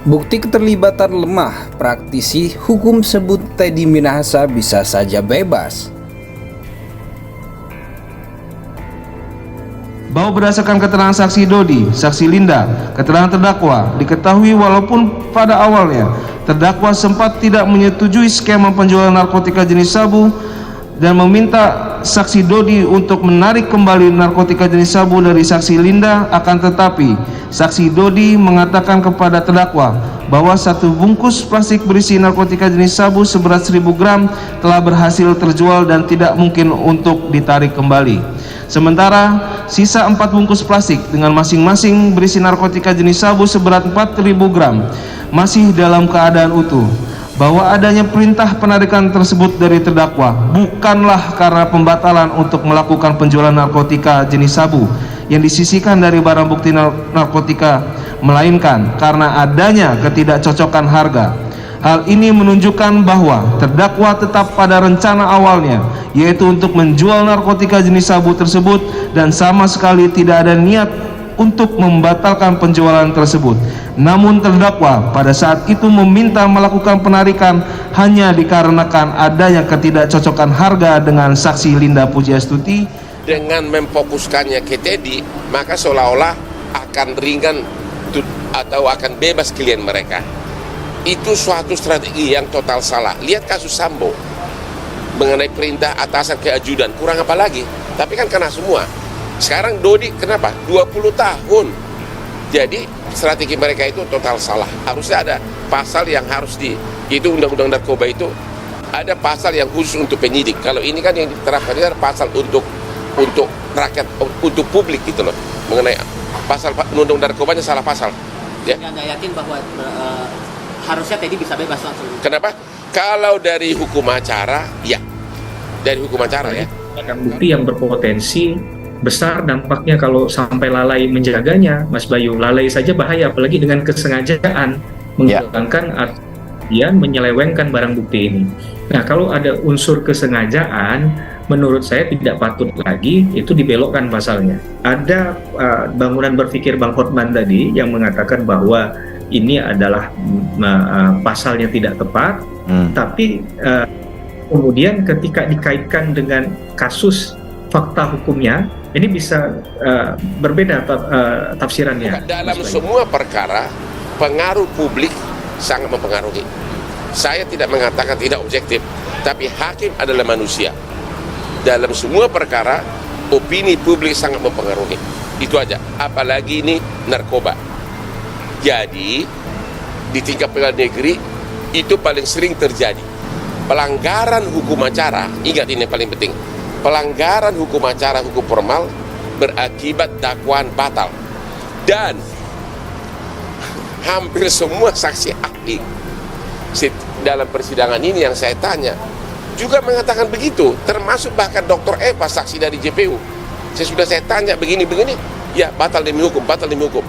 Bukti keterlibatan lemah, praktisi hukum sebut Teddy Minahasa bisa saja bebas. Bahwa berdasarkan keterangan saksi Dodi, saksi Linda, keterangan terdakwa, diketahui walaupun pada awalnya terdakwa sempat tidak menyetujui skema penjualan narkotika jenis sabu dan meminta saksi Dodi untuk menarik kembali narkotika jenis sabu dari saksi Linda, akan tetapi saksi Dodi mengatakan kepada terdakwa bahwa satu bungkus plastik berisi narkotika jenis sabu seberat 1000 gram telah berhasil terjual dan tidak mungkin untuk ditarik kembali. Sementara sisa 4 bungkus plastik dengan masing-masing berisi narkotika jenis sabu seberat 4000 gram masih dalam keadaan utuh. Bahwa adanya perintah penarikan tersebut dari terdakwa bukanlah karena pembatalan untuk melakukan penjualan narkotika jenis sabu yang disisihkan dari barang bukti narkotika, melainkan karena adanya ketidakcocokan harga. Hal ini menunjukkan bahwa terdakwa tetap pada rencana awalnya, yaitu untuk menjual narkotika jenis sabu tersebut, dan sama sekali tidak ada niat untuk membatalkan penjualan tersebut. Namun terdakwa pada saat itu meminta melakukan penarikan hanya dikarenakan adanya ketidakcocokan harga dengan saksi Linda Pujiastuti. Dengan memfokuskannya ke Teddy, maka seolah-olah akan ringan atau akan bebas klien mereka. Itu suatu strategi yang total salah. Lihat kasus Sambo mengenai perintah atasan ke ajudan, kurang apa lagi? Tapi kan kena semua. Sekarang Dodi kenapa? 20 tahun. Jadi strategi mereka itu total salah. Harusnya ada pasal yang harus itu undang-undang narkoba itu ada pasal yang khusus untuk penyidik. Kalau ini kan yang diterapkan itu ada pasal untuk rakyat, untuk publik gitu loh. Mengenai pasal undang-undang narkobanya salah pasal. Ya. Anda yakin bahwa harusnya Teddy bisa bebas langsung? Kenapa? Kalau dari hukum acara, ya. Dari hukum acara ya. Bukti yang berpotensi besar dampaknya kalau sampai lalai menjaganya, Mas Bayu. Lalai saja bahaya, apalagi dengan kesengajaan menghilangkan atau menyelewengkan barang bukti ini. Nah, kalau ada unsur kesengajaan, menurut saya tidak patut lagi itu dibelokkan pasalnya. Ada bangunan berpikir Bang Hotman tadi yang mengatakan bahwa ini adalah pasalnya tidak tepat, tapi kemudian ketika dikaitkan dengan kasus fakta hukumnya, ini bisa berbeda tafsirannya. Dalam semua perkara, pengaruh publik sangat mempengaruhi. Saya tidak mengatakan tidak objektif, tapi hakim adalah manusia. Dalam semua perkara, opini publik sangat mempengaruhi. Itu aja, apalagi ini narkoba. Jadi, di tingkat pengadilan negeri, itu paling sering terjadi. Pelanggaran hukum acara, ingat ini yang paling penting. Pelanggaran hukum acara, hukum formal, berakibat dakwaan batal. Dan hampir semua saksi ahli dalam persidangan ini yang saya tanya juga mengatakan begitu, termasuk bahkan Dr. Eva, saksi dari JPU. Saya tanya begini-begini, ya batal demi hukum, batal demi hukum.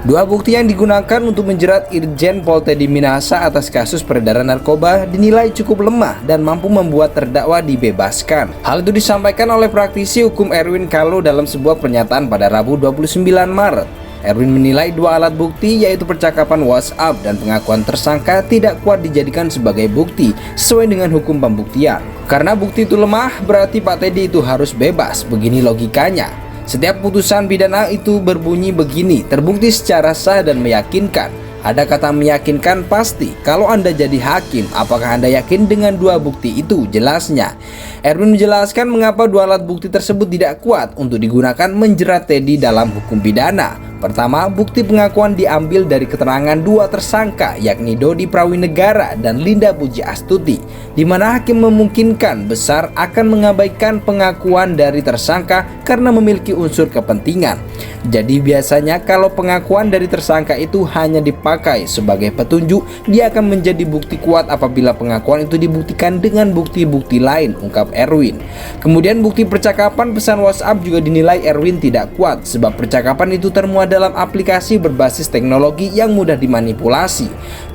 Dua bukti yang digunakan untuk menjerat Irjen Pol Teddy Minahasa atas kasus peredaran narkoba dinilai cukup lemah dan mampu membuat terdakwa dibebaskan. Hal itu disampaikan oleh praktisi hukum Erwin Kalo dalam sebuah pernyataan pada Rabu 29 Maret. Erwin menilai dua alat bukti, yaitu percakapan WhatsApp dan pengakuan tersangka, tidak kuat dijadikan sebagai bukti sesuai dengan hukum pembuktian. Karena bukti itu lemah, berarti Pak Teddy itu harus bebas. Begini logikanya. Setiap putusan pidana itu berbunyi begini, terbukti secara sah dan meyakinkan. Ada kata meyakinkan pasti. Kalau Anda jadi hakim, apakah Anda yakin dengan dua bukti itu? Jelasnya, Erwin menjelaskan mengapa dua alat bukti tersebut tidak kuat untuk digunakan menjerat Teddy dalam hukum pidana. Pertama, bukti pengakuan diambil dari keterangan dua tersangka, yakni Dodi Prawinegara dan Linda Pujiastuti, di mana hakim memungkinkan besar akan mengabaikan pengakuan dari tersangka karena memiliki unsur kepentingan. Jadi biasanya kalau pengakuan dari tersangka itu hanya dipakai sebagai petunjuk, dia akan menjadi bukti kuat apabila pengakuan itu dibuktikan dengan bukti-bukti lain, ungkap Erwin. Kemudian bukti percakapan pesan WhatsApp juga dinilai Erwin tidak kuat, sebab percakapan itu termuat dalam aplikasi berbasis teknologi yang mudah dimanipulasi.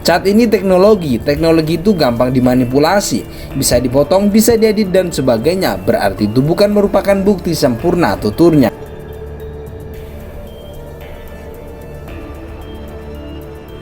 Saat ini teknologi itu gampang dimanipulasi, bisa dipotong, bisa diedit dan sebagainya, berarti itu bukan merupakan bukti sempurna, tuturnya.